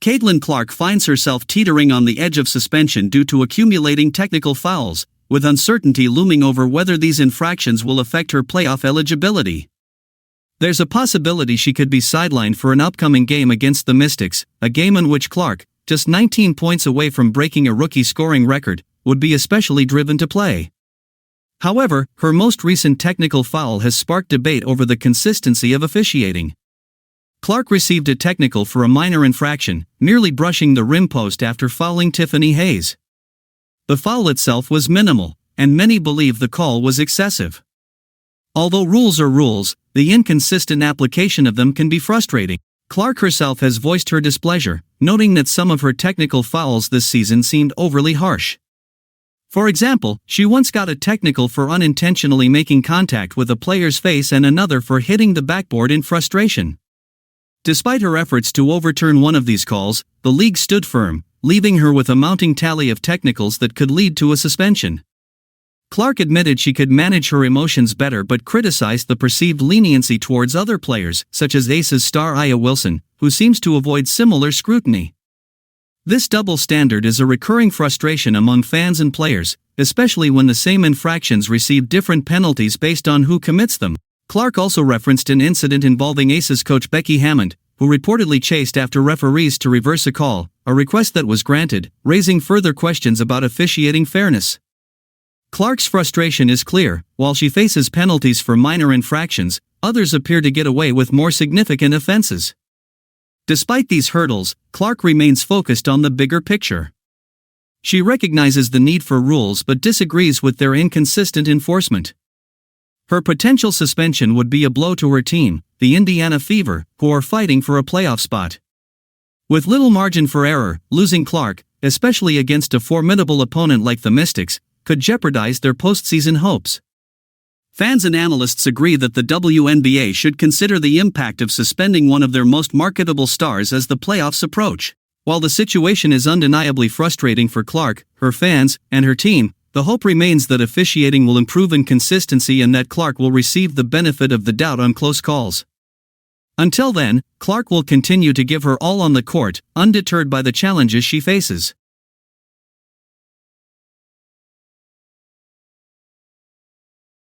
Caitlin Clark finds herself teetering on the edge of suspension due to accumulating technical fouls, with uncertainty looming over whether these infractions will affect her playoff eligibility. There's a possibility she could be sidelined for an upcoming game against the Mystics, a game in which Clark, just 19 points away from breaking a rookie scoring record, would be especially driven to play. However, her most recent technical foul has sparked debate over the consistency of officiating. Clark received a technical for a minor infraction, merely brushing the rim post after fouling Tiffany Hayes. The foul itself was minimal, and many believe the call was excessive. Although rules are rules, the inconsistent application of them can be frustrating. Clark herself has voiced her displeasure, noting that some of her technical fouls this season seemed overly harsh. For example, she once got a technical for unintentionally making contact with a player's face and another for hitting the backboard in frustration. Despite her efforts to overturn one of these calls, the league stood firm, leaving her with a mounting tally of technicals that could lead to a suspension. Clark admitted she could manage her emotions better but criticized the perceived leniency towards other players, such as Aces star Aya Wilson, who seems to avoid similar scrutiny. This double standard is a recurring frustration among fans and players, especially when the same infractions receive different penalties based on who commits them. Clark also referenced an incident involving Aces coach Becky Hammond, who reportedly chased after referees to reverse a call, a request that was granted, raising further questions about officiating fairness. Clark's frustration is clear. While she faces penalties for minor infractions, others appear to get away with more significant offenses. Despite these hurdles, Clark remains focused on the bigger picture. She recognizes the need for rules but disagrees with their inconsistent enforcement. Her potential suspension would be a blow to her team, the Indiana Fever, who are fighting for a playoff spot. With little margin for error, losing Clark, especially against a formidable opponent like the Mystics, could jeopardize their postseason hopes. Fans and analysts agree that the WNBA should consider the impact of suspending one of their most marketable stars as the playoffs approach. While the situation is undeniably frustrating for Clark, her fans, and her team, the hope remains that officiating will improve in consistency and that Clark will receive the benefit of the doubt on close calls. Until then, Clark will continue to give her all on the court, undeterred by the challenges she faces.